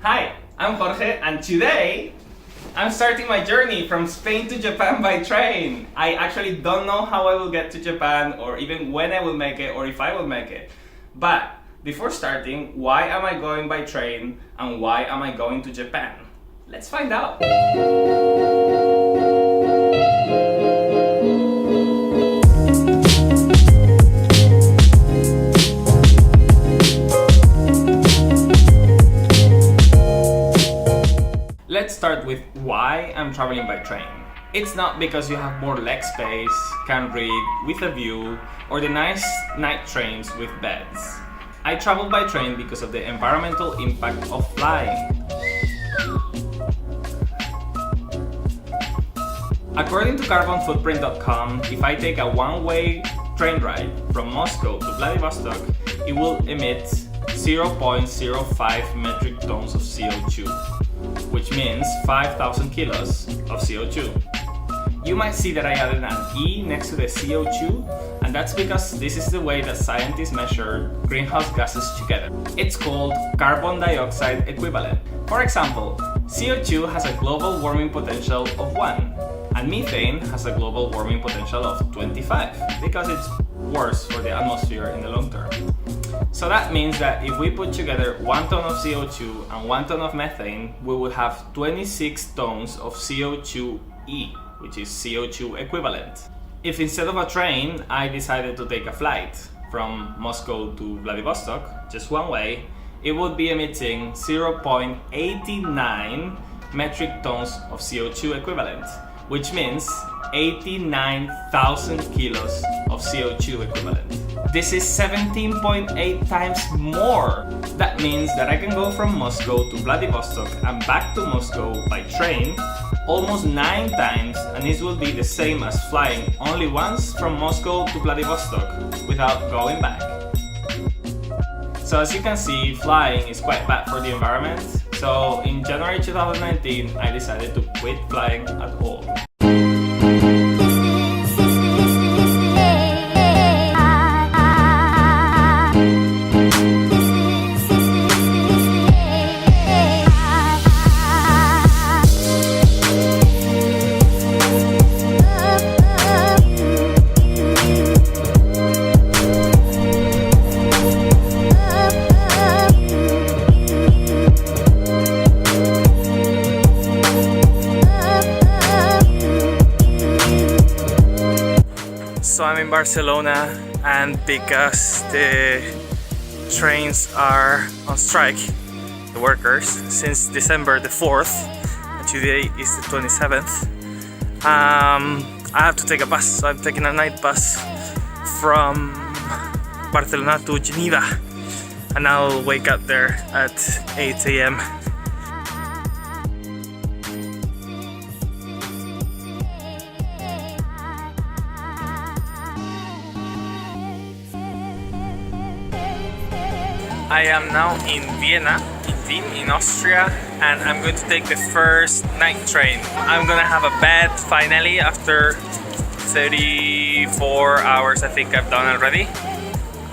Hi, I'm Jorge, and today I'm starting my journey from Spain to Japan by train. I actually don't know how I will get to Japan, or even when I will make it, or if I will make it. But before starting, why am I going by train and why am I going to Japan? Let's find out. Let's start with why I'm traveling by train. It's not because you have more leg space, can read, with a view, or the nice night trains with beds. I travel by train because of the environmental impact of flying. According to carbonfootprint.com, if I take a one-way train ride from Moscow to Vladivostok, it will emit 0.05 metric tons of CO2. Which means 5,000 kilos of CO2. You might see that I added an E next to the CO2, and that's because this is the way that scientists measure greenhouse gases together. It's called carbon dioxide equivalent. For example, CO2 has a global warming potential of 1, and methane has a global warming potential of 25, because it's worse for the atmosphere in the long term. So that means that if we put together 1 ton of CO2 and 1 ton of methane, we would have 26 tons of CO2e, which is CO2 equivalent. If instead of a train, I decided to take a flight from Moscow to Vladivostok, just one way, it would be emitting 0.89 metric tons of CO2 equivalent, which means 89,000 kilos of CO2 equivalent. This is 17.8 times more. That means that I can go from Moscow to Vladivostok and back to Moscow by train almost 9 times, and this will be the same as flying only once from Moscow to Vladivostok without going back. So as you can see, flying is quite bad for the environment. So in January 2019, I decided to quit flying at all. So I'm in Barcelona, and because the trains are on strike, the workers, since December the 4th, and today is the 27th, I have to take a bus. So I'm taking a night bus from Barcelona to Geneva, and I'll wake up there at 8 a.m. I am now in Vienna, in Austria, and I'm going to take the first night train. I'm gonna have a bed finally after 34 hours I think I've done already.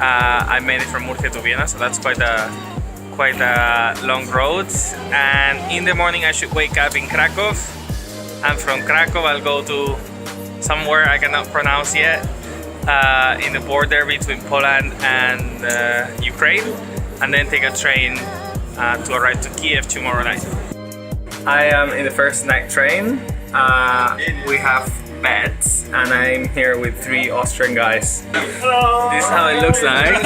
I made it from Murcia to Vienna, so that's quite a long road. And in the morning I should wake up in Krakow, and from Krakow I'll go to somewhere I cannot pronounce yet, in the border between Poland and Ukraine, and then take a train to arrive to Kyiv tomorrow night. I am in the first night train. We have beds, and I'm here with 3 Austrian guys. Hello. This is how it looks like.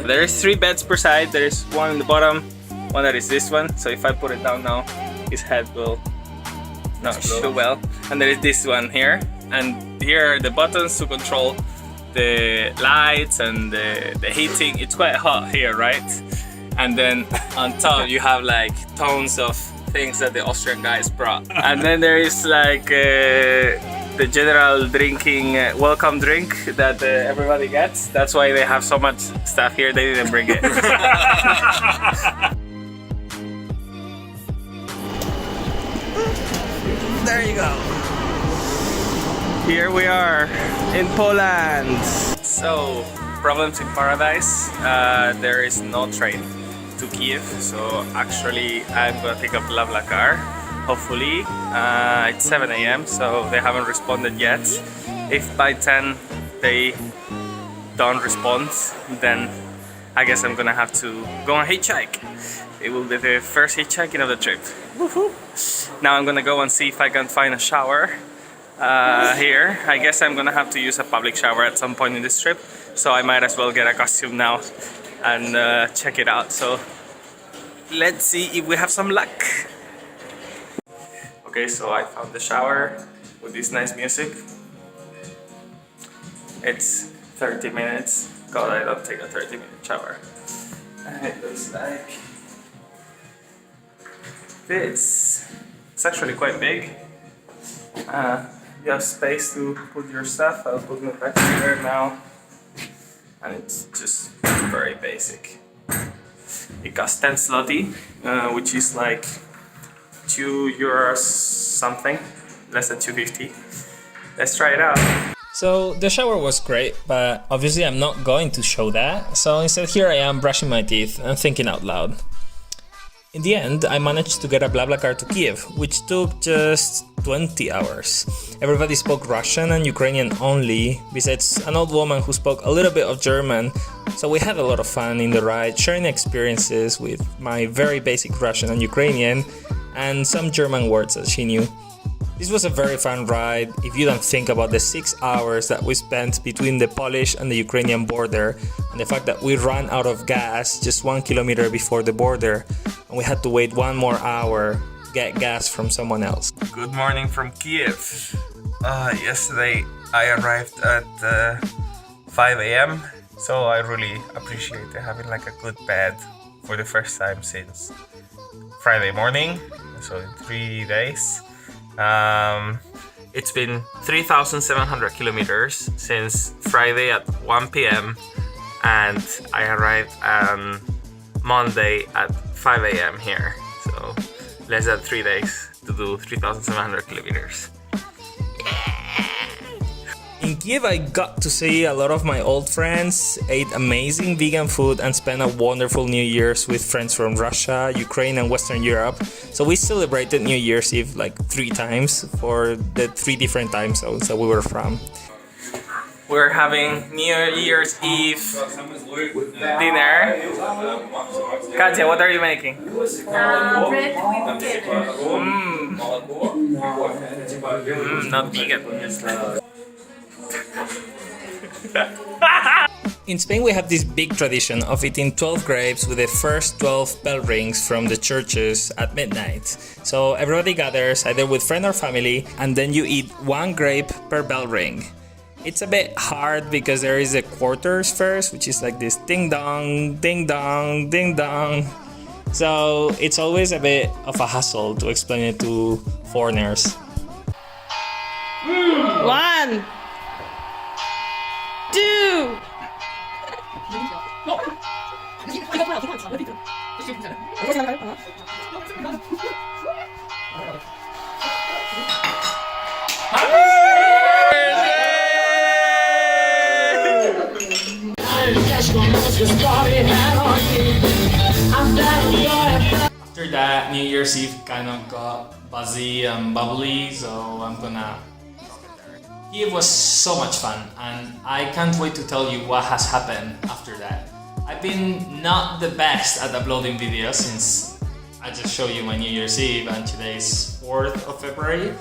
There's 3 beds per side. There's one in the bottom, one that is this one. So if I put it down now, his head will not show well. And there is this one here, and here are the buttons to control the lights and the heating. It's quite hot here, right? And then on top you have like tons of things that the Austrian guys brought. And then there is like the general drinking welcome drink that everybody gets. That's why they have so much stuff here. They didn't bring it. There you go. Here we are in Poland. So, problems in paradise. There is no train. to Kyiv, so actually I'm gonna take a BlaBlaCar, hopefully. It's 7 a.m, so they haven't responded yet. If by 10 they don't respond, then I guess I'm gonna have to go on hitchhike. It will be the first hitchhiking of the trip. Woohoo! Now I'm gonna go and see if I can find a shower here. I guess I'm gonna have to use a public shower at some point in this trip, so I might as well get a costume now and check it out. So let's see if we have some luck. Okay, so I found the shower with this nice music. It's 30 minutes. God, I don't take a 30-minute shower. And it looks like this. It's actually quite big. You have space to put your stuff. I'll put my back there now. And it's just very basic. It costs 10 zloty, which is like €2 something, less than 250. Let's try it out. So the shower was great, but obviously I'm not going to show that. So instead here I am brushing my teeth and thinking out loud. In the end, I managed to get a BlaBlaCar to Kyiv, which took just 20 hours. Everybody spoke Russian and Ukrainian only, besides an old woman who spoke a little bit of German. So we had a lot of fun in the ride, sharing experiences with my very basic Russian and Ukrainian, and some German words that she knew. This was a very fun ride if you don't think about the 6 hours that we spent between the Polish and the Ukrainian border, and the fact that we ran out of gas just 1 kilometer before the border, and we had to wait 1 more hour to get gas from someone else. Good morning from Kyiv. Yesterday I arrived at 5 a.m, so I really appreciate having like a good bed for the first time since Friday morning, so in 3 days. It's been 3,700 kilometers since Friday at 1 p.m. and I arrived on Monday at 5 a.m. here, so less than 3 days to do 3,700 kilometers. In Kyiv, I got to see a lot of my old friends, ate amazing vegan food, and spent a wonderful New Year's with friends from Russia, Ukraine, and Western Europe. So we celebrated New Year's Eve like 3 times for the 3 different time zones that we were from. We're having New Year's Eve dinner. Katya, what are you making? Bread with kale. Not vegan. In Spain, we have this big tradition of eating 12 grapes with the first 12 bell rings from the churches at midnight. So everybody gathers either with friend or family, and then you eat 1 grape per bell ring. It's a bit hard because there is a quarters first, which is like this ding dong, ding dong, ding dong. So it's always a bit of a hassle to explain it to foreigners. 1, 2. After that, New Year's Eve kind of got buzzy and bubbly, so I'm gonna drop it there. Kyiv was so much fun, and I can't wait to tell you what has happened after that. I've been not the best at uploading videos since I just showed you my New Year's Eve and today's 4th of February,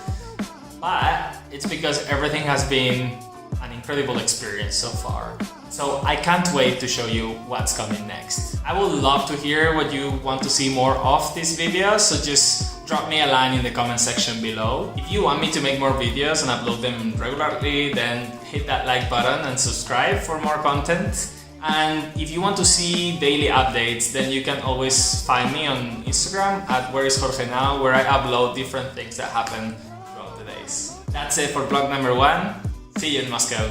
but it's because everything has been an incredible experience so far. So I can't wait to show you what's coming next. I would love to hear what you want to see more of this video, so just drop me a line in the comment section below. If you want me to make more videos and upload them regularly, then hit that like button and subscribe for more content. And if you want to see daily updates, then you can always find me on Instagram at whereisjorgenow, where I upload different things that happen throughout the days. That's it for vlog number 1. See you in Moscow.